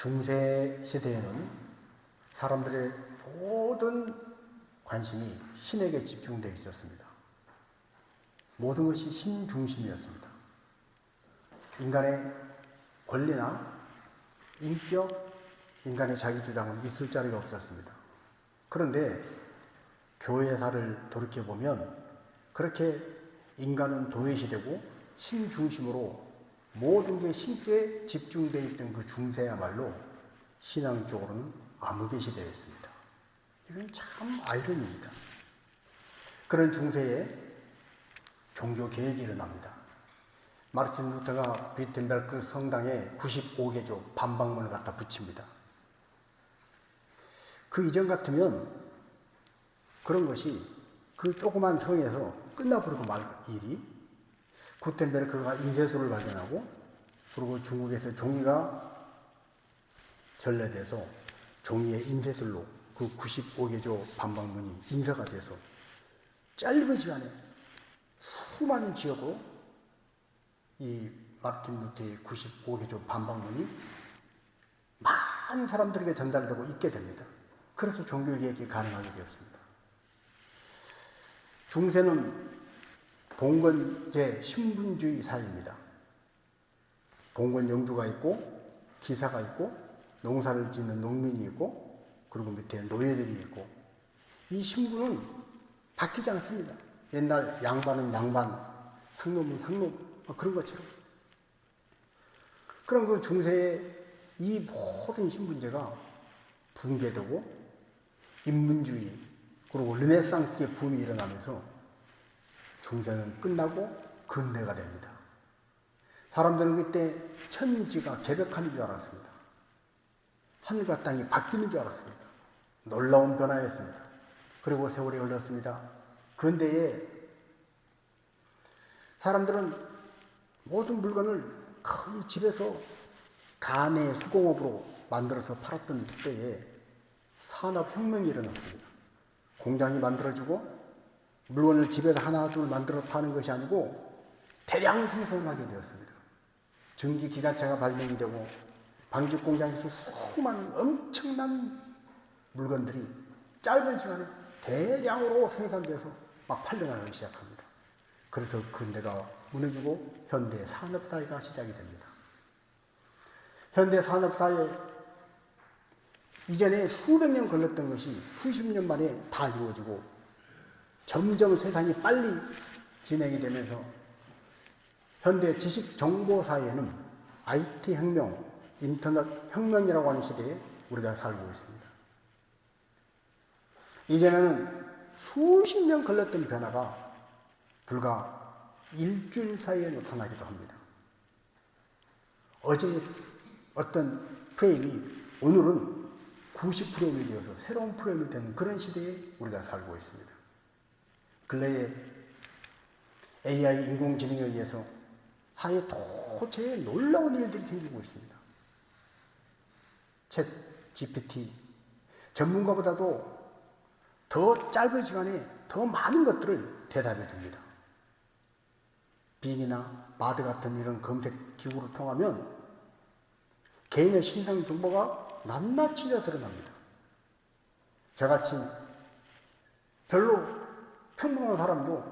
중세 시대에는 사람들의 모든 관심이 신에게 집중되어 있었습니다. 모든 것이 신 중심이었습니다. 인간의 권리나 인격, 인간의 자기 주장은 있을 자리가 없었습니다. 그런데 교회사를 돌이켜보면 그렇게 인간은 도외시되고 신 중심으로 모든 게 신께 집중되어 있던 그 중세야말로 신앙적으로는 암흑의시대에 있습니다. 이건 참 아이러니입니다. 그런 중세에 종교 개혁이 일어납니다. 마르틴 루터가 비텐베르크 성당에 95개조 반박문을 갖다 붙입니다. 그 이전 같으면 그런 것이 그 조그만 성에서 끝나버리고 말 일이 구텐베르크가 인쇄소를 발견하고 그리고 중국에서 종이가 전래돼서 종이의 인쇄술로 그 95개조 반박문이 인쇄가 돼서 짧은 시간에 수많은 지역으로 이 마르틴 루터의 95개조 반박문이 많은 사람들에게 전달되고 있게 됩니다. 그래서 종교개혁이 가능하게 되었습니다. 중세는 봉건제 신분주의 사회입니다. 봉건 영주가 있고 기사가 있고 농사를 짓는 농민이 있고 그리고 밑에 노예들이 있고 이 신분은 바뀌지 않습니다. 옛날 양반은 양반, 상놈은 상놈 그런 것처럼. 그럼 그 중세에 이 모든 신분제가 붕괴되고 인문주의 그리고 르네상스의 붐이 일어나면서 중세는 끝나고 근대가 됩니다. 사람들은 그때 천지가 개벽하는 줄 알았습니다. 하늘과 땅이 바뀌는 줄 알았습니다. 놀라운 변화였습니다. 그리고 세월이 흘렀습니다. 근대에 사람들은 모든 물건을 거의 집에서 가내 수공업으로 만들어서 팔았던 때에 산업혁명이 일어났습니다. 공장이 만들어지고 물건을 집에서 하나 둘 만들어 파는 것이 아니고 대량 생산하게 되었습니다. 전기기관차가 발명이 되고 방직공장에서 수많은 엄청난 물건들이 짧은 시간에 대량으로 생산돼서 막 팔려나가기 시작합니다. 그래서 근대가 무너지고 현대 산업사회가 시작이 됩니다. 현대 산업사회 이전에 수백 년 걸렸던 것이 수십 년 만에 다 이루어지고 점점 세상이 빨리 진행이 되면서 현대 지식정보사회에는 IT 혁명, 인터넷 혁명이라고 하는 시대에 우리가 살고 있습니다. 이전에는 수십 년 걸렸던 변화가 불과 일주일 사이에 나타나기도 합니다. 어제 어떤 프레임이 오늘은 90프레임이 되어서 새로운 프레임이 되는 그런 시대에 우리가 살고 있습니다. 근래에 AI 인공지능에 의해서 사회에 도대체 놀라운 일들이 생기고 있습니다. 챗 GPT 전문가보다도 더 짧은 시간에 더 많은 것들을 대답해 줍니다. 빙이나 바드 같은 이런 검색 기구를 통하면 개인의 신상 정보가 낱낱이 드러납니다. 저같이 별로 평범한 사람도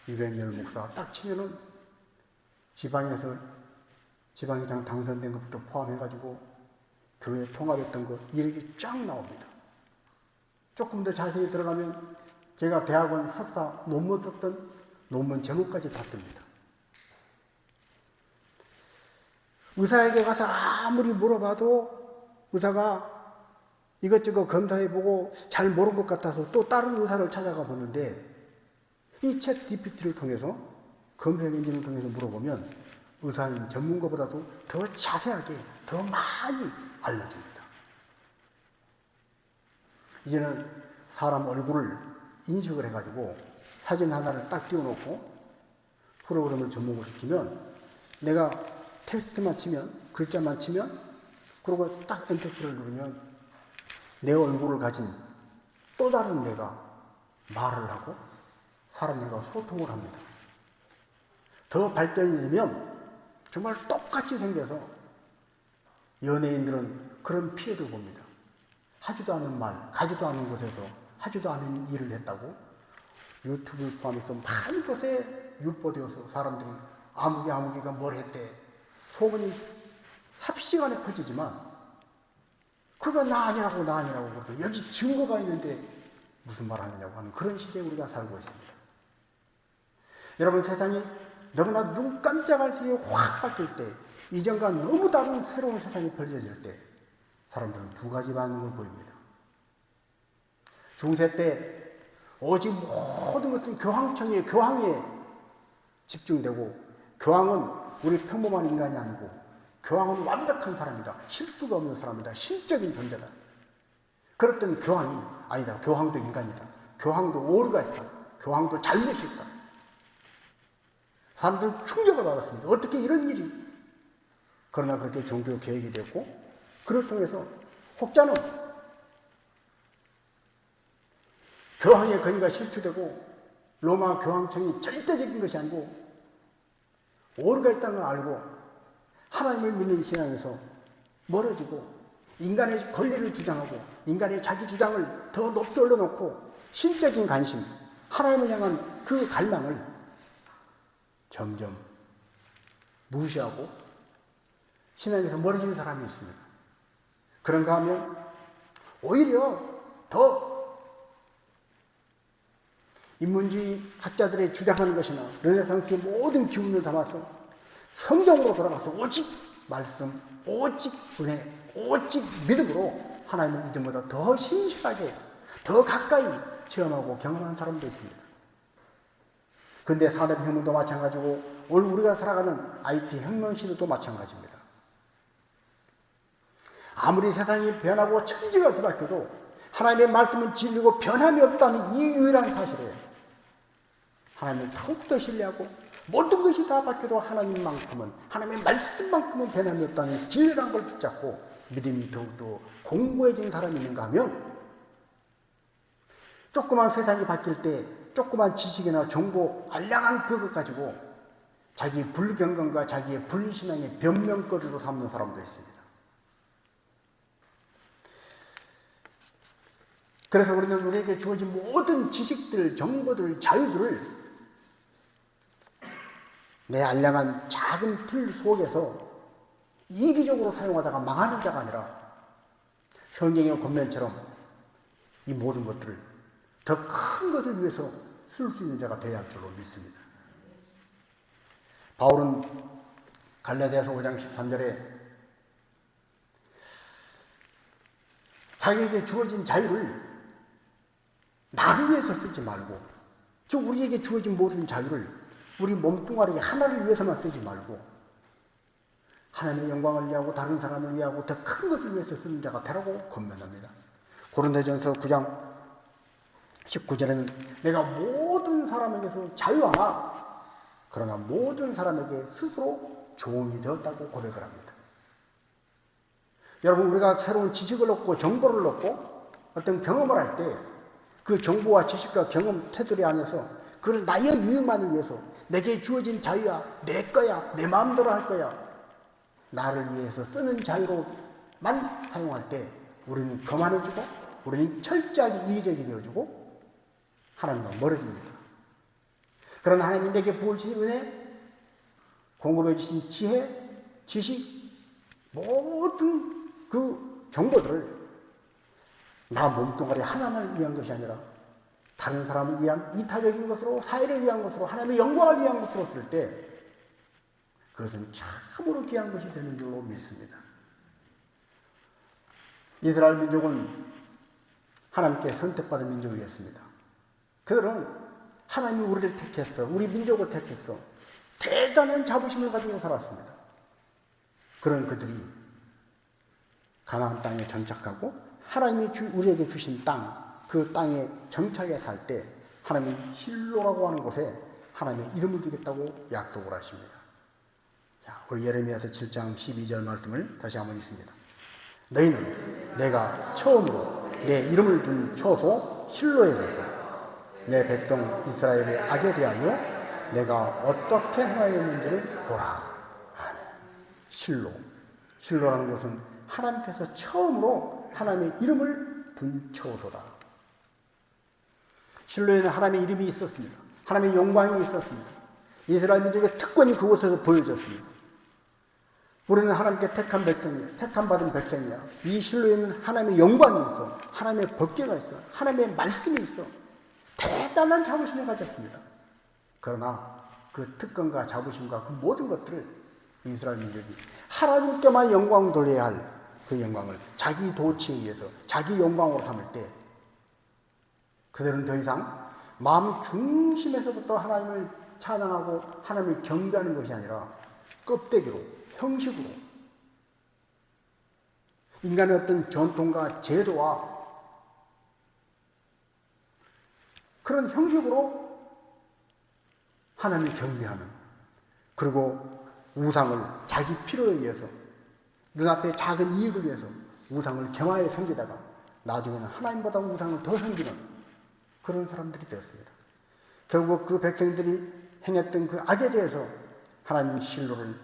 유병열 목사 딱 치면은 지방에서 지방의장 당선된 것부터 포함해가지고 교회 통합했던 거 이력이 쫙 나옵니다. 조금 더 자세히 들어가면 제가 대학원 석사 논문 썼던 논문 제목까지 다 뜹니다. 의사에게 가서 아무리 물어봐도 의사가 이것저것 검사해보고 잘 모른 것 같아서 또 다른 의사를 찾아가 보는데 이 챗 GPT를 통해서 검색 엔진을 통해서 물어보면 의사는 전문가보다도 더 자세하게 더 많이 알려줍니다. 이제는 사람 얼굴을 인식을 해가지고 사진 하나를 딱 띄워놓고 프로그램을 접목을 시키면 내가 텍스트만 치면 글자만 치면 그리고 딱 엔터키를 누르면 내 얼굴을 가진 또 다른 내가 말을 하고 사람들과 소통을 합니다. 더 발전이 되면 정말 똑같이 생겨서 연예인들은 그런 피해도 봅니다. 하지도 않은 말, 가지도 않은 곳에서 하지도 않은 일을 했다고 유튜브 포함해서 많은 곳에 유포되어서 사람들이 아무개가 뭘 했대 소문이 삽시간에 퍼지지만 그거 나 아니라고 그러고 여기 증거가 있는데 무슨 말 하느냐고 하는 그런 시대에 우리가 살고 있습니다. 여러분, 세상이 너무나 눈 깜짝할 새에 확 바뀔 때, 이전과 너무 다른 새로운 세상이 펼쳐질 때 사람들은 두 가지 반응을 보입니다. 중세 때 오직 모든 것은 교황에 집중되고, 교황은 우리 평범한 인간이 아니고 교황은 완벽한 사람이다, 실수가 없는 사람이다, 신적인 존재다. 그랬더니 교황이 아니다, 교황도 인간이다, 교황도 오류가 있다, 교황도 잘못이 있다. 사람들은 충격을 받았습니다. 어떻게 이런 일이? 그러나 그렇게 종교 개혁이 됐고, 그를 통해서 혹자는 교황의 권위가 실추되고 로마 교황청이 절대적인 것이 아니고 오류가 있다는 걸 알고 하나님을 믿는 신앙에서 멀어지고 인간의 권리를 주장하고 인간의 자기 주장을 더 높이 올려놓고 신적인 관심, 하나님을 향한 그 갈망을 점점 무시하고 신앙에서 멀어지는 사람이 있습니다. 그런가 하면 오히려 더 인문주의 학자들의 주장하는 것이나 르네상스의 모든 기운을 담아서 성경으로 돌아가서 오직 말씀, 오직 은혜, 오직 믿음으로 하나님을 이전보다 더 신실하게, 더 가까이 체험하고 경험한 사람도 있습니다. 근데 산업혁명도 마찬가지고 오늘 우리가 살아가는 IT 혁명 시대도 마찬가지입니다. 아무리 세상이 변하고 천지가 뒤바뀌어도 하나님의 말씀은 진리고 변함이 없다는 이 유일한 사실에 하나님을 더욱더 신뢰하고 모든 것이 다 바뀌어도 하나님만큼은, 하나님의 말씀만큼은 변함이 없다는 진리란 걸 붙잡고 믿음이 더욱더 공고해진 사람이 있는가 하면, 조그만 세상이 바뀔 때 조그만 지식이나 정보, 알량한 그것 가지고 자기의 불경건과 자기의 불신앙의 변명거리로 삼는 사람도 있습니다. 그래서 우리는 우리에게 주어진 모든 지식들, 정보들, 자유들을 내 알량한 작은 풀 속에서 이기적으로 사용하다가 망하는 자가 아니라 성경의 권면처럼 이 모든 것들을 더 큰 것을 위해서 쓸 수 있는 자가 되어야 할 줄로 믿습니다. 바울은 갈라디아서 5장 13절에 자기에게 주어진 자유를 나를 위해서 쓰지 말고, 즉 우리에게 주어진 모든 자유를 우리 몸뚱아리 하나를 위해서만 쓰지 말고 하나님의 영광을 위하고 다른 사람을 위하고 더 큰 것을 위해서 쓰는 자가 되라고 권면합니다. 고린도전서 9장 19절에는 내가 모든 사람에게서 자유하나 그러나 모든 사람에게 스스로 종이 되었다고 고백을 합니다. 여러분, 우리가 새로운 지식을 얻고 정보를 얻고 어떤 경험을 할 때 그 정보와 지식과 경험 테두리 안에서 그걸 나의 유익만을 위해서 내게 주어진 자유야, 내 거야, 내 마음대로 할 거야, 나를 위해서 쓰는 자유로만 사용할 때 우리는 거만해지고 우리는 철저하게 이기적이 되어지고 하나님과 멀어집니다. 그러나 하나님이 내게 부어주신 은혜, 공급해 주신 지혜, 지식, 모든 그 정보들을 나 몸뚱아리 하나만 위한 것이 아니라 다른 사람을 위한 이타적인 것으로, 사회를 위한 것으로, 하나님의 영광을 위한 것으로 쓸 때 그것은 참으로 귀한 것이 되는 줄로 믿습니다. 이스라엘 민족은 하나님께 선택받은 민족이었습니다. 그들은 하나님이 우리를 택했어, 우리 민족을 택했어, 대단한 자부심을 가지고 살았습니다. 그런 그들이 가나안 땅에 정착하고 하나님이 우리에게 주신 땅, 그 땅에 정착해 살 때 하나님이 실로라고 하는 곳에 하나님의 이름을 두겠다고 약속을 하십니다. 자, 우리 예레미야서 7장 12절 말씀을 다시 한번 읽습니다. 너희는 내가 처음으로 내 이름을 둔 처소 실로에 가서 내 백성 이스라엘의 악에 대하여 내가 어떻게 행하였는지를 보라. 실로. 실로라는 것은 하나님께서 처음으로 하나님의 이름을 분초소다. 실로에는 하나님의 이름이 있었습니다. 하나님의 영광이 있었습니다. 이스라엘 민족의 특권이 그곳에서 보여졌습니다. 우리는 하나님께 택한 백성이야. 택한 받은 백성이야. 이 실로에는 하나님의 영광이 있어. 하나님의 법궤가 있어. 하나님의 말씀이 있어. 대단한 자부심을 가졌습니다. 그러나 그 특권과 자부심과 그 모든 것들을 이스라엘 민족이 하나님께만 영광 돌려야 할 그 영광을 자기 도치에 의해서 자기 영광으로 삼을 때 그들은 더 이상 마음 중심에서부터 하나님을 찬양하고 하나님을 경배하는 것이 아니라 껍데기로, 형식으로 인간의 어떤 전통과 제도와 그런 형식으로 하나님을 경배하는, 그리고 우상을 자기 필요에 의해서 눈앞에 작은 이익을 위해서 우상을 경하에 섬기다가 나중에는 하나님보다 우상을 더 섬기는 그런 사람들이 되었습니다. 결국 그 백성들이 행했던 그 악에 대해서 하나님 실로를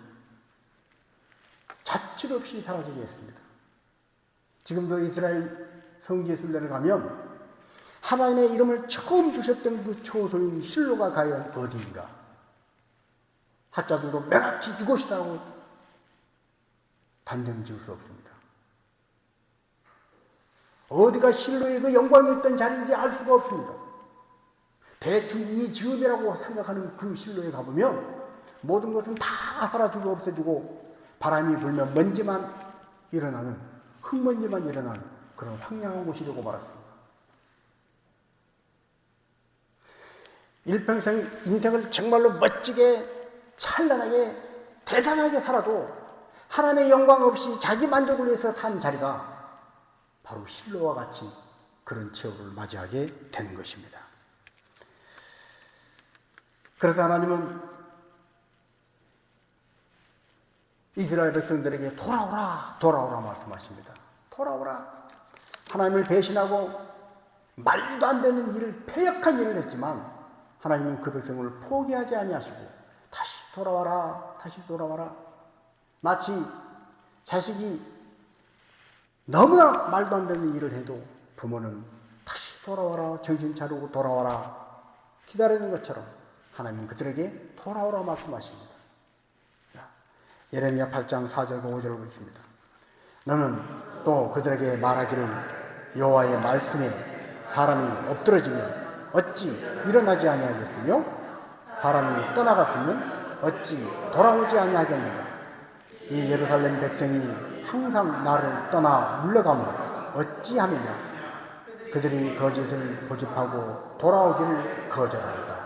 자취 없이 사라지게 했습니다. 지금도 이스라엘 성지순례를 가면 하나님의 이름을 처음 두셨던 그 초소인 실로가 과연 어디인가? 학자들도 명확히 이곳이라고 단정 지을 수 없습니다. 어디가 실로의 그 영광이 있던 자리인지 알 수가 없습니다. 대충 이 지음이라고 생각하는 그 실로에 가보면 모든 것은 다 사라지고 없어지고 바람이 불면 먼지만 일어나는, 흙먼지만 일어나는 그런 황량한 곳이 되고 말았습니다. 일평생 인생을 정말로 멋지게 찬란하게 대단하게 살아도 하나님의 영광 없이 자기 만족을 위해서 산 자리가 바로 실로와 같이 그런 최후를 맞이하게 되는 것입니다. 그래서 하나님은 이스라엘 백성들에게 돌아오라, 돌아오라 말씀하십니다. 돌아오라. 하나님을 배신하고 말도 안 되는 일을, 패역한 일을 했지만 하나님은 그 백성을 포기하지 아니하시고 다시 돌아와라, 다시 돌아와라. 마치 자식이 너무나 말도 안 되는 일을 해도 부모는 다시 돌아와라, 정신 차리고 돌아와라 기다리는 것처럼 하나님은 그들에게 돌아오라 말씀하십니다. 예레미야 8장 4절과 5절을 보겠습니다. 너는 또 그들에게 말하기를 여호와의 말씀에 사람이 엎드러지면 어찌 일어나지 아니하겠으며 사람이 떠나갔으면 어찌 돌아오지 아니하겠느냐. 이 예루살렘 백성이 항상 나를 떠나 물러가면 어찌하느냐. 그들이 거짓을 고집하고 돌아오기를 거절한다.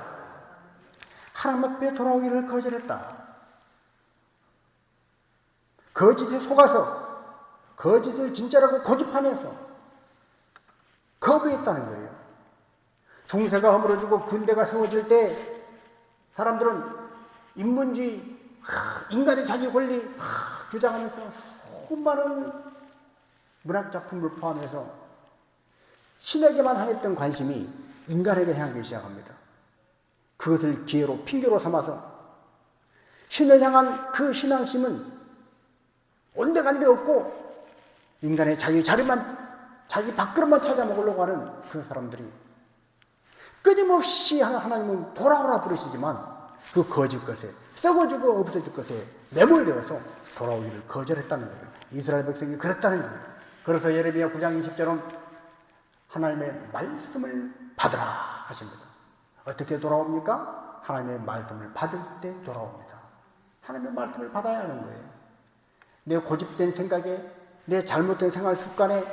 하나님 앞에 돌아오기를 거절했다. 거짓에 속아서 거짓을 진짜라고 고집하면서 거부했다는 거예요. 중세가 허물어지고 근대가 세워질 때 사람들은 인문주의, 인간의 자기 권리 주장하면서 수많은 문학작품을 포함해서 신에게만 향했던 관심이 인간에게 향하기 시작합니다. 그것을 기회로, 핑계로 삼아서 신을 향한 그 신앙심은 온데간데 없고 인간의 자기 자리만, 자기 밥그릇만 찾아 먹으려고 하는 그 사람들이 끊임없이 하나님은 돌아오라 부르시지만 그 거짓 것에, 썩어지고 없어질 것에 매몰되어서 돌아오기를 거절했다는 거예요. 이스라엘 백성이 그랬다는 거예요. 그래서 예레미야 9장 20절은 하나님의 말씀을 받으라 하십니다. 어떻게 돌아옵니까? 하나님의 말씀을 받을 때 돌아옵니다. 하나님의 말씀을 받아야 하는 거예요. 내 고집된 생각에, 내 잘못된 생활 습관에,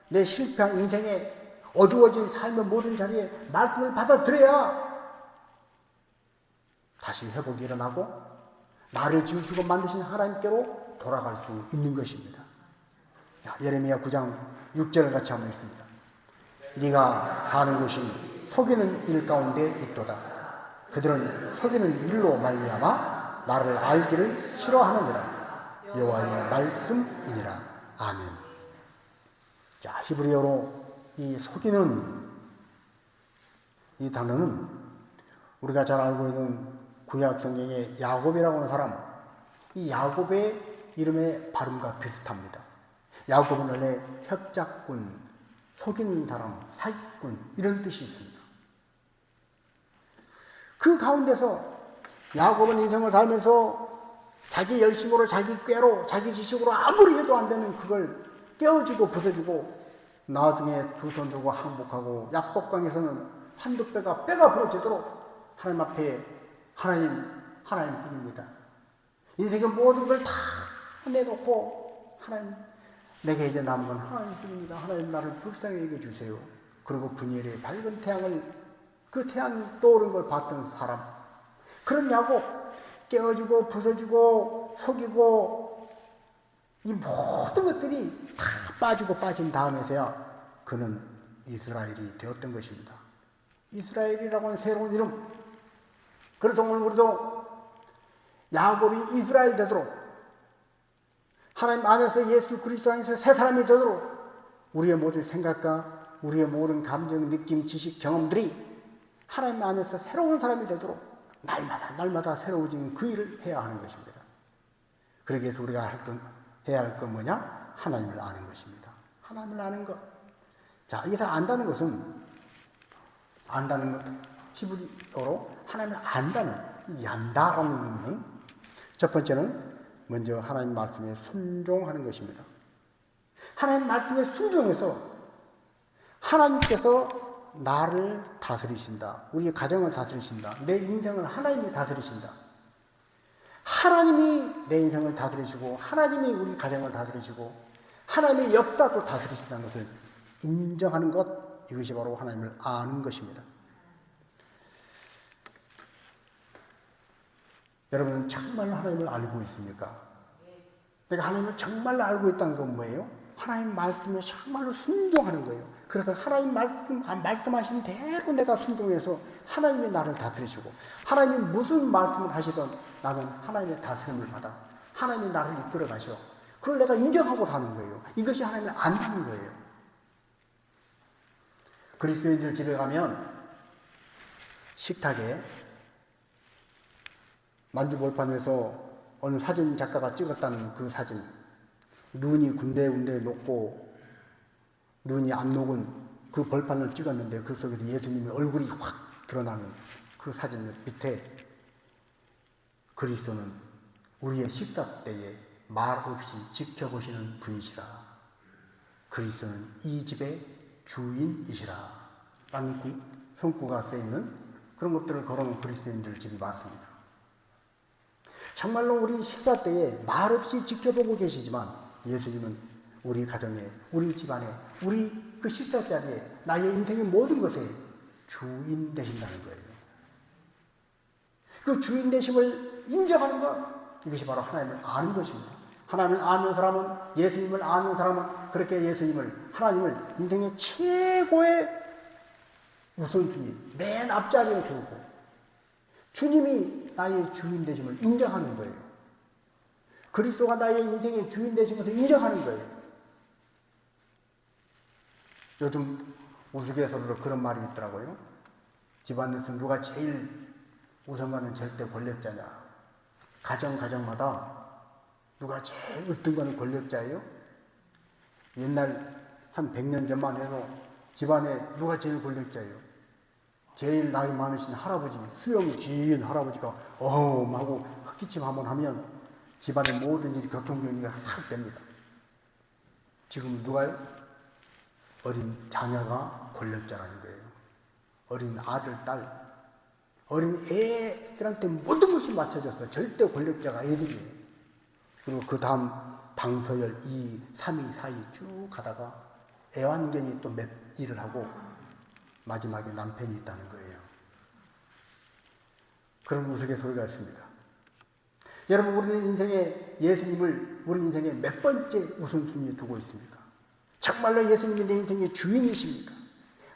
내 실패한 인생에, 어두워진 삶의 모든 자리에 말씀을 받아들여야 다시 회복이 일어나고 나를 지으시고 만드신 하나님께로 돌아갈 수 있는 것입니다. 예레미야 9장 6절을 같이 한번 읽습니다. 네가 사는 곳이 속이는 일 가운데 있도다. 그들은 속이는 일로 말미암아 나를 알기를 싫어하느니라. 여호와의 말씀이니라. 아멘. 자, 히브리어로 이 속이는 이 단어는 우리가 잘 알고 있는 구약 성경의 야곱이라고 하는 사람, 이 야곱의 이름의 발음과 비슷합니다. 야곱은 원래 협작꾼, 속이는 사람, 사기꾼 이런 뜻이 있습니다. 그 가운데서 야곱은 인생을 살면서 자기 열심으로, 자기 꾀로, 자기 지식으로 아무리 해도 안 되는 그걸 깨어지고 부서지고 나중에 두 손 들고 항복하고 약복강에서는 한두 뼈가 부러지도록 하나님 앞에 하나님뿐입니다. 인생의 모든 걸 다 내놓고 하나님, 내게 이제 남은 건 하나님뿐입니다. 하나님 나를 불쌍히 여겨주세요. 그리고 분열의 밝은 태양을, 그 태양 떠오르는 걸 봤던 사람, 그런 야곱, 깨어지고 부서지고 속이고 이 모든 것들이 다 빠진 다음에서야 그는 이스라엘이 되었던 것입니다. 이스라엘이라고 하는 새로운 이름. 그래서 오늘 우리도 야곱이 이스라엘 되도록, 하나님 안에서 예수 그리스도 안에서 새 사람이 되도록 우리의 모든 생각과 우리의 모든 감정, 느낌, 지식, 경험들이 하나님 안에서 새로운 사람이 되도록 날마다 새로워지는 그 일을 해야 하는 것입니다. 그러기 위해서 우리가 해야 할 건 뭐냐? 하나님을 아는 것입니다. 하나님을 아는 것. 자, 여기서 안다는 것은, 안다는 것, 히브리어로 하나님을 안다는, 얀다라는 의미는 첫 번째는 먼저 하나님 말씀에 순종하는 것입니다. 하나님 말씀에 순종해서 하나님께서 나를 다스리신다. 우리의 가정을 다스리신다. 내 인생을 하나님이 다스리신다. 하나님이 내 인생을 다스리시고 하나님이 우리 가정을 다스리시고 하나님의 역사도 다스리신다는 것을 인정하는 것, 이것이 바로 하나님을 아는 것입니다. 여러분은 정말 하나님을 알고 있습니까? 내가 하나님을 정말로 알고 있다는 건 뭐예요? 하나님 말씀에 정말로 순종하는 거예요. 그래서 하나님 말씀하신 대로 내가 순종해서 하나님이 나를 다스리시고, 하나님이 무슨 말씀을 하시든 나는 하나님의 다스림을 받아 하나님이 나를 이끌어 가셔. 그걸 내가 인정하고 사는 거예요. 이것이 하나님을 안다는 거예요. 그리스도인들 집에 가면 식탁에 만주벌판에서 어느 사진 작가가 찍었다는 그 사진, 눈이 군데군데 녹고 눈이 안 녹은 그 벌판을 찍었는데 그 속에서 예수님의 얼굴이 확 드러나는 그 사진 밑에 그리스도는 우리의 식사 때에 말 없이 지켜보시는 분이시라. 그리스도는 이 집의 주인이시라. 라는 성구가 쓰여있는 그런 것들을 걸어놓은 그리스도인들 집이 많습니다. 정말로 우리 식사 때에 말 없이 지켜보고 계시지만 예수님은 우리 가정에, 우리 집안에, 우리 그 식사 자리에, 나의 인생의 모든 것에 주인 되신다는 거예요. 그 주인 되심을 인정하는 것, 이것이 바로 하나님을 아는 것입니다. 하나님을 아는 사람은, 예수님을 아는 사람은 그렇게 예수님을, 하나님을 인생의 최고의 우선순위, 맨 앞자리에 세우고 주님이 나의 주인 되심을 인정하는 거예요. 그리스도가 나의 인생의 주인 되신 것을 인정하는 거예요. 요즘 우스갯소리로 그런 말이 있더라고요. 집안에서 누가 제일 우선가는 절대 권력자냐. 가정마다 누가 제일 으뜸가는 권력자예요? 옛날 한 100년 전만 해도 집안에 누가 제일 권력자예요? 제일 나이 많으신 할아버지, 수염 긴 할아버지가 하고 헛기침 한번 하면 집안의 모든 일이 교통정리가 싹 됩니다. 지금 누가요? 어린 자녀가 권력자라는 거예요. 어린 아들, 딸, 어린 애들한테 모든 것이 맞춰져서 절대 권력자가 애들이에요. 그리고 그 다음 당서열 2, 3위, 4위 쭉 가다가 애완견이 또 몇 일을 하고 마지막에 남편이 있다는 거예요. 그런 우스갯소리가 있습니다. 여러분, 우리 인생에 예수님을 우리 인생에 몇 번째 우선순위에 두고 있습니까? 정말로 예수님이 내 인생의 주인이십니까?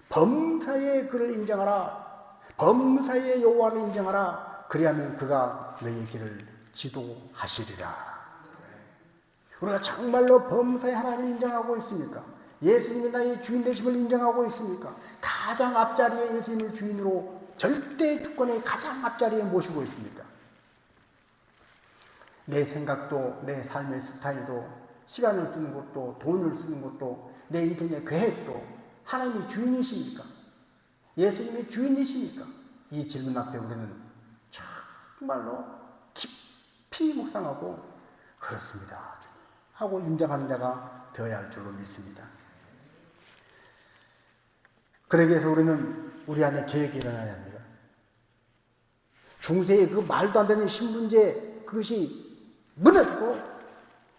범사에 그를 인정하라. 범사에 여호와를 인정하라. 그리하면 그가 너의 길을 지도하시리라. 우리가 정말로 범사에 하나님을 인정하고 있습니까? 예수님이 나의 주인 되심을 인정하고 있습니까? 가장 앞자리에 예수님을 주인으로 절대 주권의 가장 앞자리에 모시고 있습니까? 내 생각도, 내 삶의 스타일도, 시간을 쓰는 것도, 돈을 쓰는 것도, 내 인생의 계획도 하나님이 주인이십니까? 예수님이 주인이십니까? 이 질문 앞에 우리는 정말로 깊이 묵상하고 그렇습니다 하고 인정하는 자가 되어야 할 줄로 믿습니다. 그러기 위해서 우리는 우리 안에 계획이 일어나야 합니다. 중세의 그 말도 안 되는 신분제 그것이 무너지고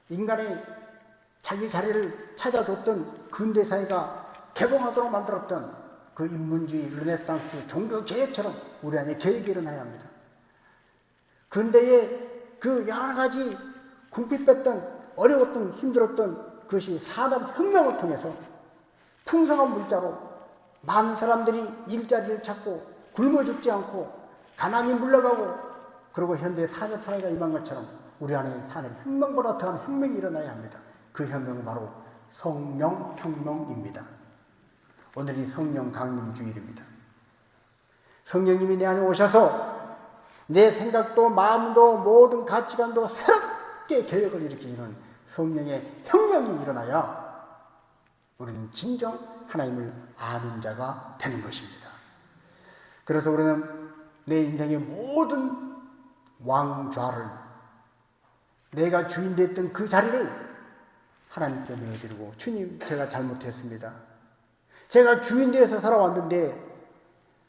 인간이 자기 자리를 찾아줬던 근대사회가 개봉하도록 만들었던 그 인문주의, 르네상스, 종교 개혁처럼 우리 안에 계획이 일어나야 합니다. 근대의 그 여러 가지 궁핍했던, 어려웠던, 힘들었던 그것이 산업혁명을 통해서 풍성한 물자로 많은 사람들이 일자리를 찾고 굶어 죽지 않고 가난이 물러가고 그리고 현대 산업사회가 임한 것처럼 우리 안에 사는 혁명보다 더한 혁명이 일어나야 합니다. 그 혁명은 바로 성령혁명입니다. 오늘이 성령 강림 주일입니다. 성령님이 내 안에 오셔서 내 생각도 마음도 모든 가치관도 새롭게 개혁을 일으키는 성령의 혁명이 일어나야 우리는 진정 하나님을 아는 자가 되는 것입니다. 그래서 우리는 내 인생의 모든 왕좌를 내가 주인 됐던 그 자리를 하나님께 내어드리고 주님 제가 잘못했습니다. 제가 주인 되어서 살아왔는데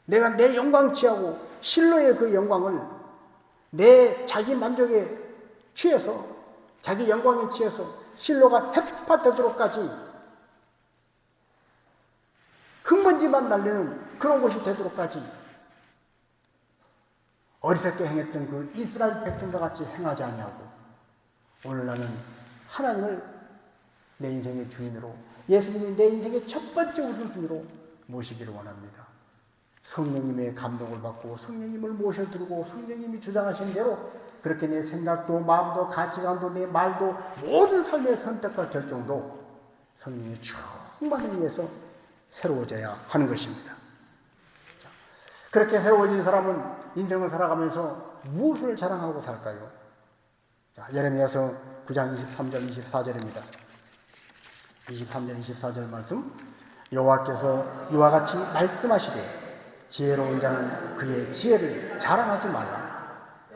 내가 내 영광 취하고 실로의 그 영광을 내 자기 만족에 취해서 자기 영광에 취해서 실로가 햇밭되도록까지 흙먼지만 날리는 그런 곳이 되도록까지 어리석게 행했던 그 이스라엘 백성과 같이 행하지 아니하고 오늘 나는 하나님을 내 인생의 주인으로 예수님이 내 인생의 첫 번째 우선순위로 모시기를 원합니다. 성령님의 감동을 받고 성령님을 모셔드리고 성령님이 주장하신 대로 그렇게 내 생각도 마음도 가치관도 내 말도 모든 삶의 선택과 결정도 성령의 충만에 의해서 새로워져야 하는 것입니다. 그렇게 새로워진 사람은 인생을 살아가면서 무엇을 자랑하고 살까요? 자, 예레미야서 9장 23절 24절입니다. 23절 24절 말씀 여호와께서 이와 같이 말씀하시되 지혜로운 자는 그의 지혜를 자랑하지 말라.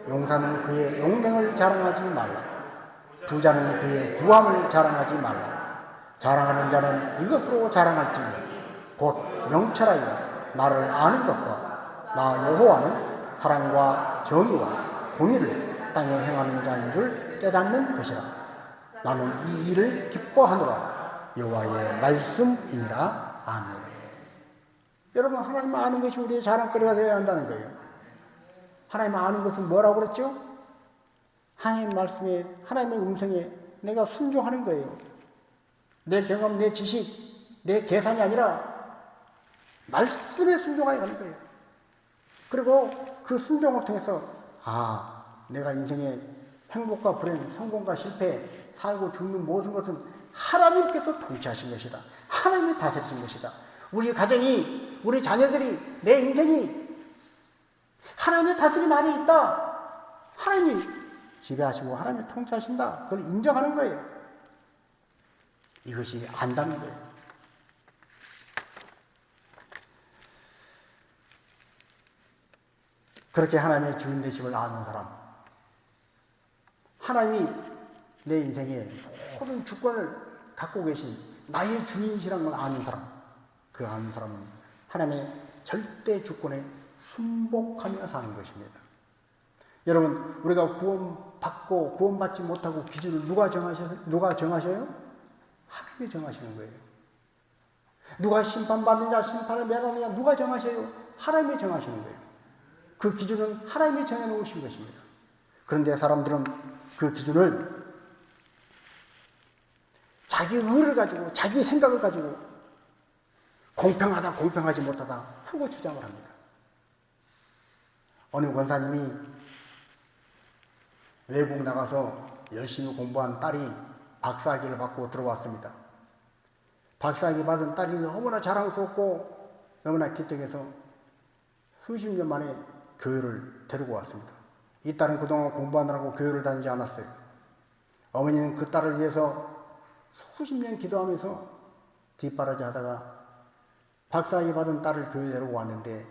용사는 그의 용맹을 자랑하지 말라. 부자는 그의 부함을 자랑하지 말라. 자랑하는 자는 이것으로 자랑할지니 곧 명철하여 나를 아는 것과 나 여호와는 사랑과 정의와 공의를 땅에 행하는 자인 줄 깨닫는 것이라. 나는 이 일을 기뻐하노라. 여호와의 말씀이니라. 아멘. 여러분, 하나님 아는 것이 우리의 자랑거리가 되어야 한다는 거예요. 하나님 아는 것은 뭐라고 그랬죠? 하나님 말씀에, 하나님의 음성에 내가 순종하는 거예요. 내 경험, 내 지식, 내 계산이 아니라 말씀에 순종하여 가는 거예요. 그리고 그 순종을 통해서 내가 인생의 행복과 불행, 성공과 실패, 살고 죽는 모든 것은 하나님께서 통치하신 것이다. 하나님이 다스리신 것이다. 우리 가정이, 우리 자녀들이, 내 인생이 하나님의 다스림 안에 있다. 하나님이 지배하시고 하나님이 통치하신다. 그걸 인정하는 거예요. 이것이 안다는 거예요. 그렇게 하나님의 주인 되심을 아는 사람, 하나님이 내 인생의 모든 주권을 갖고 계신 나의 주인이시라는 걸 아는 사람, 그 아는 사람은 하나님의 절대 주권에 순복하며 사는 것입니다. 여러분, 우리가 구원받고 구원받지 못하고 기준을 누가 정하셔요? 하나님이 정하시는 거예요. 누가 심판받느냐 심판을 면하느냐 누가 정하셔요? 하나님이 정하시는 거예요. 그 기준은 하나님이 정해놓으신 것입니다. 그런데 사람들은 그 기준을 자기 의를 가지고 자기 생각을 가지고 공평하다 공평하지 못하다 하고 주장을 합니다. 어느 권사님이 외국 나가서 열심히 공부한 딸이 박사학위를 받고 들어왔습니다. 박사학위 받은 딸이 너무나 자랑스럽고 너무나 기특해서 수십 년 만에 교회를 데리고 왔습니다. 이 딸은 그동안 공부하느라고 교회를 다니지 않았어요. 어머니는 그 딸을 위해서 수십 년 기도하면서 뒷바라지 하다가 박사학위 받은 딸을 교회에 데리고 왔는데,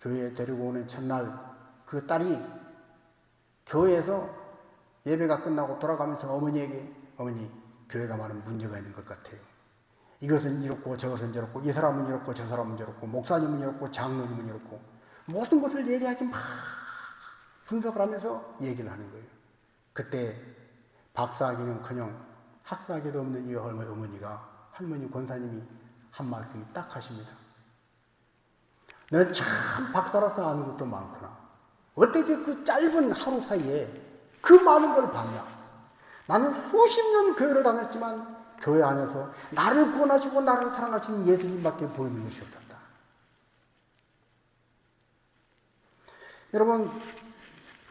교회에 데리고 오는 첫날 그 딸이 교회에서 예배가 끝나고 돌아가면서 어머니에게, 어머니, 교회가 많은 문제가 있는 것 같아요. 이것은 이렇고 저것은 저렇고, 이 사람은 이렇고 저 사람은 저렇고, 목사님은 이렇고 장로님은 이렇고, 모든 것을 예리하게 막 분석을 하면서 얘기를 하는 거예요. 그때 박사학위는커녕 학사학위도 없는 이 어머니가, 할머니 권사님이 한 말씀이 딱 하십니다. 너는 참 박사라서 아는 것도 많구나. 어떻게 그 짧은 하루 사이에 그 많은 걸 봤냐. 나는 수십 년 교회를 다녔지만 교회 안에서 나를 구원하시고 나를 사랑하시는 예수님밖에 보이는 것이 없었다. 여러분,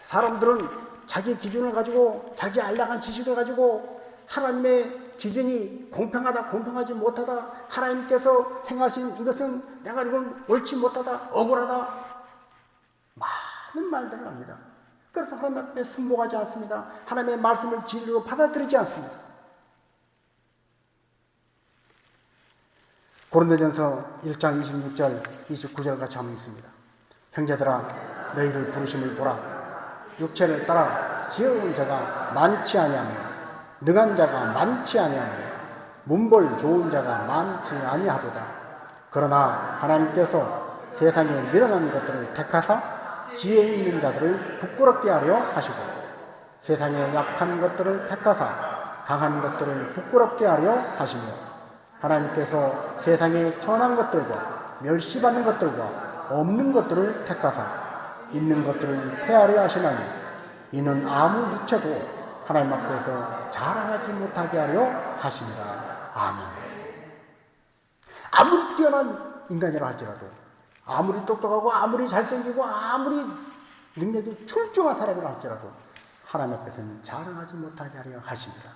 사람들은 자기 기준을 가지고, 자기 안락한 지식을 가지고 하나님의 기준이 공평하다, 공평하지 못하다, 하나님께서 행하신 이것은 내가 이건 옳지 못하다, 억울하다, 많은 말들을 합니다. 그래서 하나님 앞에 순복하지 않습니다. 하나님의 말씀을 진리로 받아들이지 않습니다. 고린도전서 1장 26절, 29절 같이 하면 있습니다. 형제들아, 너희를 부르심을 보라. 육체를 따라 지혜로운 자가 많지 아니하며 능한 자가 많지 아니하며 문벌 좋은 자가 많지 아니하도다. 그러나 하나님께서 세상에 미련한 것들을 택하사 지혜 있는 자들을 부끄럽게 하려 하시고, 세상에 약한 것들을 택하사 강한 것들을 부끄럽게 하려 하시며, 하나님께서 세상에 천한 것들과 멸시받는 것들과 없는 것들을 택하사 있는 것들을 폐하려 하시나니, 이는 아무 육체도 하나님 앞에서 자랑하지 못하게 하려 하십니다. 아멘. 아무리 뛰어난 인간이라 할지라도, 아무리 똑똑하고 아무리 잘생기고 아무리 능력이 출중한 사람이라 할지라도 하나님 앞에서는 자랑하지 못하게 하려 하십니다.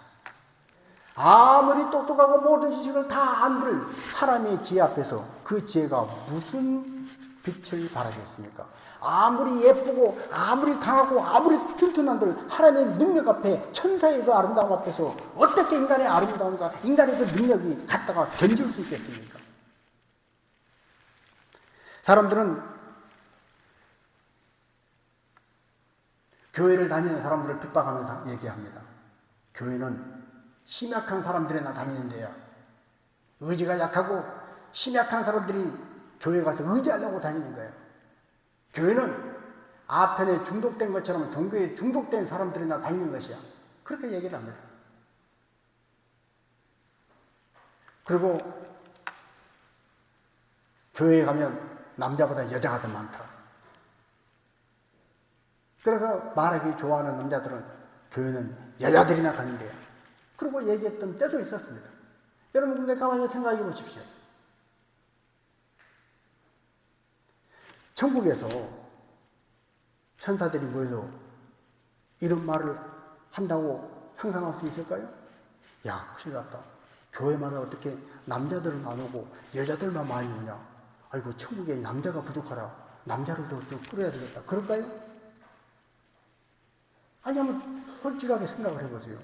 아무리 똑똑하고 모든 지식을 다 안들 하나님의 지혜 앞에서 그 지혜가 무슨 빛을 발하겠습니까? 아무리 예쁘고 아무리 강하고 아무리 튼튼한들 하나님의 능력 앞에, 천사의 그 아름다움 앞에서 어떻게 인간의 아름다움과 인간의 그 능력이 갖다가 견줄 수 있겠습니까? 사람들은 교회를 다니는 사람들을 핍박하면서 얘기합니다. 교회는 심약한 사람들이나 다니는 데야. 의지가 약하고 심약한 사람들이 교회 가서 의지하려고 다니는 거예요. 교회는 아편에 중독된 것처럼 종교에 중독된 사람들이나 다니는 것이야. 그렇게 얘기를 합니다. 그리고 교회에 가면 남자보다 여자가 더 많다. 그래서 말하기 좋아하는 남자들은 교회는 여자들이나 가는 데야. 그리고 얘기했던 때도 있었습니다. 여러분, 근데 가만히 생각해 보십시오. 천국에서 천사들이 모여서 이런 말을 한다고 상상할 수 있을까요? 야, 큰일 났다. 교회만 어떻게 남자들은 안 오고 여자들만 많이 오냐. 아이고, 천국에 남자가 부족하라. 남자를 더 끌어야 되겠다. 그럴까요? 아니, 한번 솔직하게 생각을 해보세요.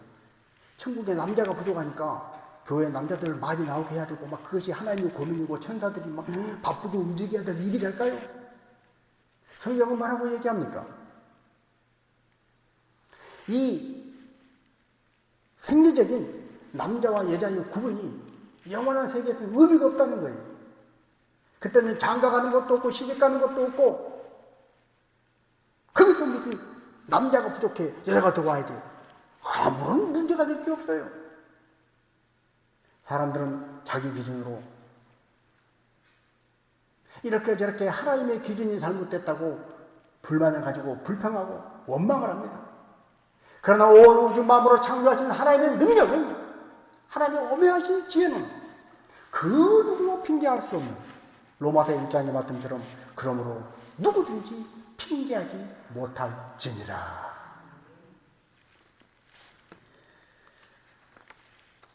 천국에 남자가 부족하니까 교회 남자들 많이 나오게 해야 되고 막 그것이 하나님의 고민이고 천사들이 막 바쁘게 움직여야 될 일이 될까요? 성경은 뭐라고 얘기합니까? 이 생리적인 남자와 여자의 구분이 영원한 세계에서 의미가 없다는 거예요. 그때는 장가 가는 것도 없고 시집 가는 것도 없고, 거기서 무슨 남자가 부족해 여자가 더 와야 돼. 아무런 문제가 될 게 없어요. 사람들은 자기 기준으로 이렇게 저렇게 하나님의 기준이 잘못됐다고 불만을 가지고 불평하고 원망을 합니다. 그러나 온 우주 만물을 창조하신 하나님의 능력은, 하나님의 오묘하신 지혜는 그 누구도 핑계할 수 없는 로마서 1장의 말씀처럼 그러므로 누구든지 핑계하지 못할지니라.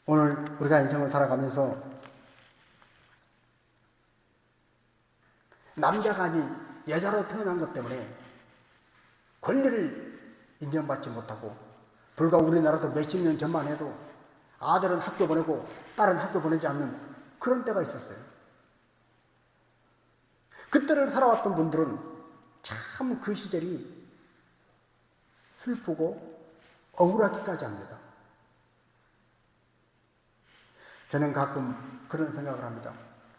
오늘 우리가 인생을 살아가면서 남자가 아닌 여자로 태어난 것 때문에 권리를 인정받지 못하고, 불과 우리나라도 몇십 년 전만 해도 아들은 학교 보내고 딸은 학교 보내지 않는 그런 때가 있었어요. 그때를 살아왔던 분들은 참 그 시절이 슬프고 억울하기까지 합니다. 저는 가끔 그런 생각을 합니다.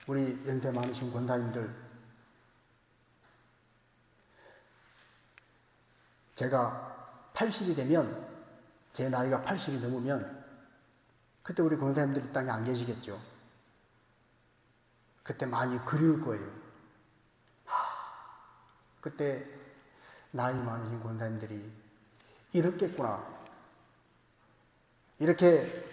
우리 연세 많으신 권사님들, 제가 80이 되면, 제 나이가 80이 넘으면 그때 우리 권사님들이 땅에 안 계시겠죠. 그때 많이 그리울 거예요. 그때 나이 많으신 권사님들이 이렇겠구나. 이렇게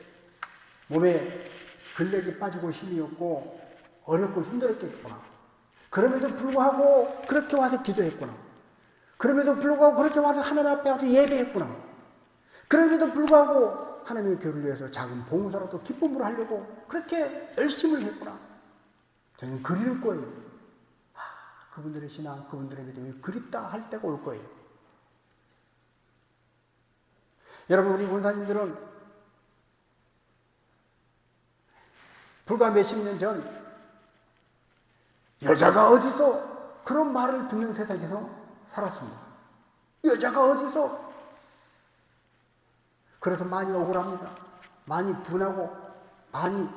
몸에 근력이 빠지고 힘이 없고 어렵고 힘들었겠구나. 그럼에도 불구하고 그렇게 와서 기도했구나. 그럼에도 불구하고 그렇게 와서 하나님 앞에 와서 예배했구나. 그럼에도 불구하고 하나님의 교회를 위해서 작은 봉사라도 기쁨으로 하려고 그렇게 열심을 했구나. 저는 그리울 거예요. 그분들의 신앙, 그분들의 믿음이 그립다 할 때가 올 거예요. 여러분, 우리 권사님들은 불과 몇십 년 전 여자가 어디서 그런 말을 듣는 세상에서 살았습니다. 여자가 어디서? 그래서 많이 억울합니다. 많이 분하고 많이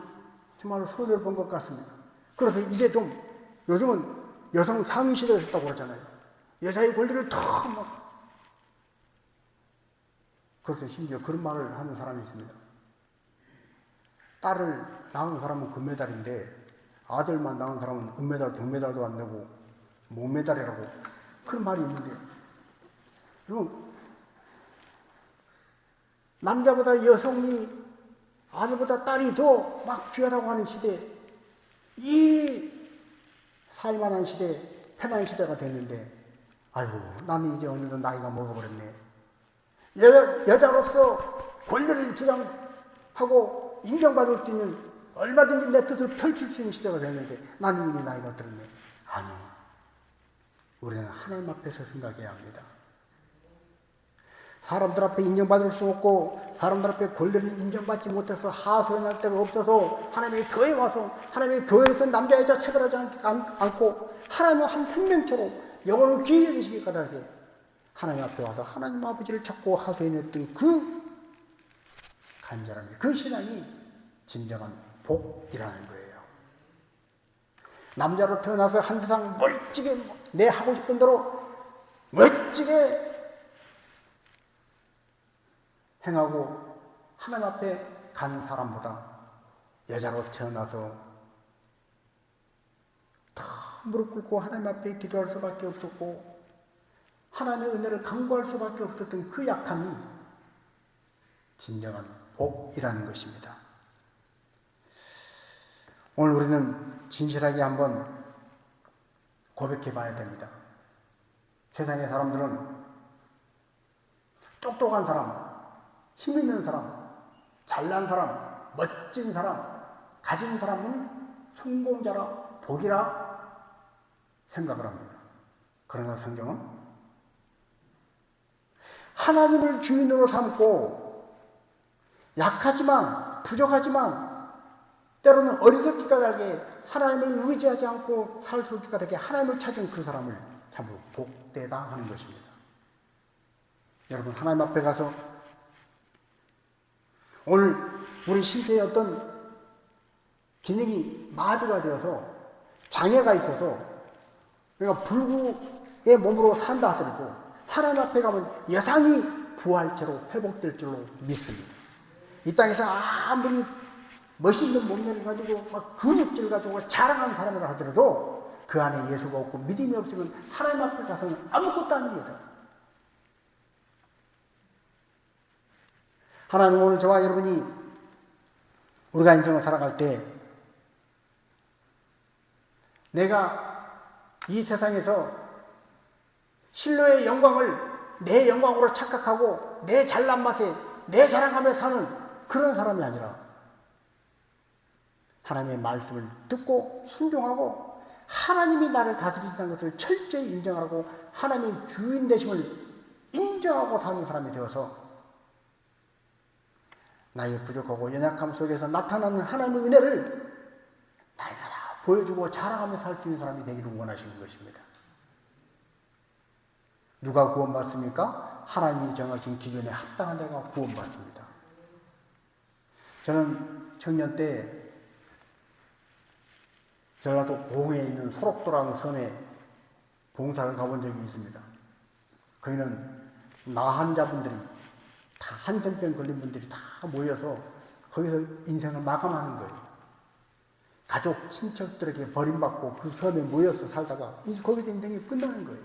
정말로 손해를 본 것 같습니다. 그래서 이제 좀 요즘은 여성 상위 시대가 됐다고 그러잖아요. 여자의 권리를 더 막. 그래서 심지어 그런 말을 하는 사람이 있습니다. 딸을 낳은 사람은 금메달인데 아들만 낳은 사람은 은메달, 동메달도 안 되고 목메달이라고 그런 말이 있는데, 여러분, 남자보다 여성이 아들보다 딸이 더 막 귀하다고 하는 시대, 이 살만한 시대, 편한 시대가 됐는데, 아이고, 나는 이제 어느덧 나이가 먹어버렸네. 여자로서 권리를 주장하고 인정받을 수 있는, 얼마든지 내 뜻을 펼칠 수 있는 시대가 됐는데 나는 이미 나이가 들었네. 아니, 우리는 하나님 앞에서 생각해야 합니다. 사람들 앞에 인정받을 수 없고 사람들 앞에 권리를 인정받지 못해서 하소연할 데가 없어서 하나님의 교회에 와서 하나님의 교회에서 남자 여자 차별하지 않고 하나님의 한 생명처럼 영혼을 귀히 여기시기 바라게 하나님 앞에 와서 하나님 아버지를 찾고 하소연했던 그 간절함이, 그 신앙이 진정한 복이라는 거예요. 남자로 태어나서 한 세상 멀찍이 내 하고 싶은 대로 멋지게 행하고 하나님 앞에 간 사람보다 여자로 태어나서 다 무릎 꿇고 하나님 앞에 기도할 수밖에 없었고 하나님의 은혜를 간구할 수밖에 없었던 그 약함이 진정한 복이라는 것입니다. 오늘 우리는 진실하게 한번 고백해 봐야 됩니다. 세상의 사람들은 똑똑한 사람, 힘 있는 사람, 잘난 사람, 멋진 사람, 가진 사람은 성공자라, 복이라 생각을 합니다. 그러나 성경은 하나님을 주인으로 삼고 약하지만, 부족하지만 때로는 어리석기가 달게 하나님을 의지하지 않고 살 수 없기가 달게 하나님을 찾은 그 사람을 참으로 복되다 하는 것입니다. 여러분, 하나님 앞에 가서 오늘 우리 신체에 어떤 기능이 마비가 되어서 장애가 있어서 우리가 불구의 몸으로 산다 하더라도 하나님 앞에 가면 여상히 부활 채로 회복될 줄로 믿습니다. 이 땅에서 아무리 멋있는 몸매를 가지고 막 근육질 가지고 자랑하는 사람이라 하더라도 그 안에 예수가 없고 믿음이 없으면 하나님 앞에 가서는 아무것도 아닙니다. 하나님, 오늘 저와 여러분이 우리가 인생을 살아갈 때 내가 이 세상에서 실로의 영광을 내 영광으로 착각하고 내 잘난 맛에 내 자랑하며 사는 그런 사람이 아니라 하나님의 말씀을 듣고 순종하고 하나님이 나를 다스리시는 것을 철저히 인정하고 하나님의 주인 되심을 인정하고 사는 사람이 되어서 나의 부족하고 연약함 속에서 나타나는 하나님의 은혜를 날마다 보여주고 자랑하며 살 수 있는 사람이 되기를 원하시는 것입니다. 누가 구원받습니까? 하나님이 정하신 기준에 합당한 자가 구원받습니다. 저는 청년 때 전라도 고흥에 있는 소록도라는 섬에 봉사를 가본 적이 있습니다. 거기는 나환자분들이 다 한센병 걸린 분들이 다 모여서 거기서 인생을 마감하는 거예요. 가족, 친척들에게 버림받고 그 섬에 모여서 살다가 거기서 인생이 끝나는 거예요.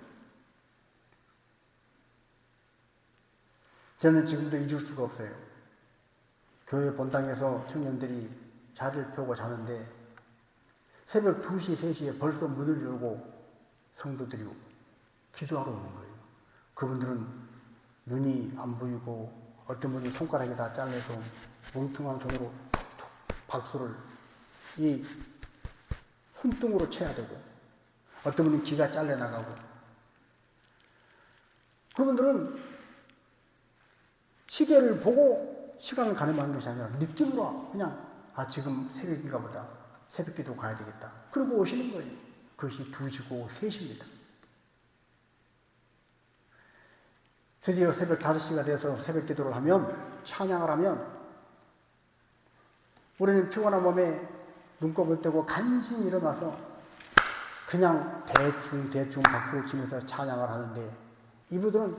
저는 지금도 잊을 수가 없어요. 교회 본당에서 청년들이 자리를 펴고 자는데 새벽 2시, 3시에 벌써 문을 열고 성도들이 기도하러 오는 거예요. 그분들은 눈이 안 보이고 어떤 분은 손가락이 다 잘려서 뭉퉁한 손으로 박수를 이 손등으로 쳐야 되고 어떤 분은 귀가 잘려나가고 그분들은 시계를 보고 시간을 가늠하는 것이 아니라 느낌으로 그냥 지금 새벽인가 보다. 새벽기도 가야 되겠다. 그러고 오시는 거예요. 그것이 2시고 3시입니다. 드디어 새벽 5시가 돼서 새벽기도를 하면 찬양을 하면 우리는 피곤한 몸에 눈곱을 떼고 간신히 일어나서 그냥 대충 박수를 치면서 찬양을 하는데 이분들은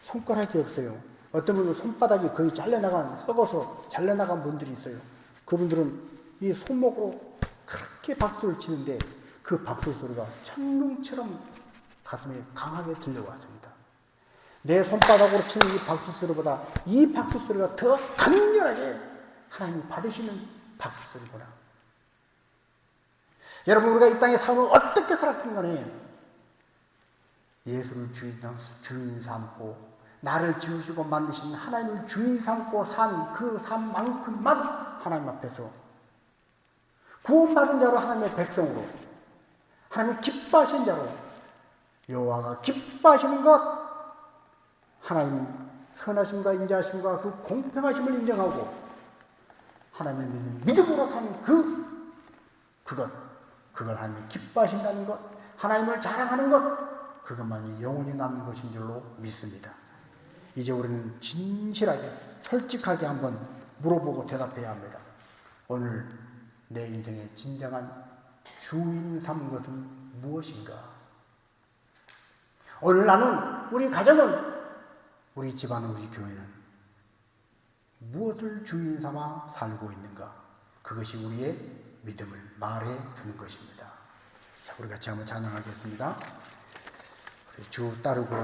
손가락이 없어요. 어떤 분은 손바닥이 거의 썩어서 잘려나간 분들이 있어요. 그분들은 이 손목으로 그렇게 박수를 치는데 그 박수 소리가 천둥처럼 가슴에 강하게 들려왔습니다. 내 손바닥으로 치는 이 박수 소리보다 이 박수 소리가 더 강렬하게 하나님이 받으시는 박수 소리구나. 여러분, 우리가 이 땅에 삶을 어떻게 살았든 간에 예수를 주인 삼고 나를 지으시고 만드신 하나님을 주인 삼고 산 그 삶만큼만 하나님 앞에서 구원받은 자로 하나님의 백성으로 하나님을 기뻐하시는 자로 여호와가 기뻐하시는 것 하나님 선하심과 인자하심과 그 공평하심을 인정하고 하나님을 믿는 믿음으로 사는 그걸 하나님이 기뻐하신다는 것 하나님을 자랑하는 것 그것만이 영원히 남는 것인 줄로 믿습니다. 이제 우리는 진실하게 솔직하게 한번 물어보고 대답해야 합니다. 오늘 내 인생의 진정한 주인 삼은 것은 무엇인가? 오늘 나는 우리 가정은 우리 집안은 우리 교회는 무엇을 주인 삼아 살고 있는가? 그것이 우리의 믿음을 말해 주는 것입니다. 자, 우리 같이 한번 찬양하겠습니다. 주 따르고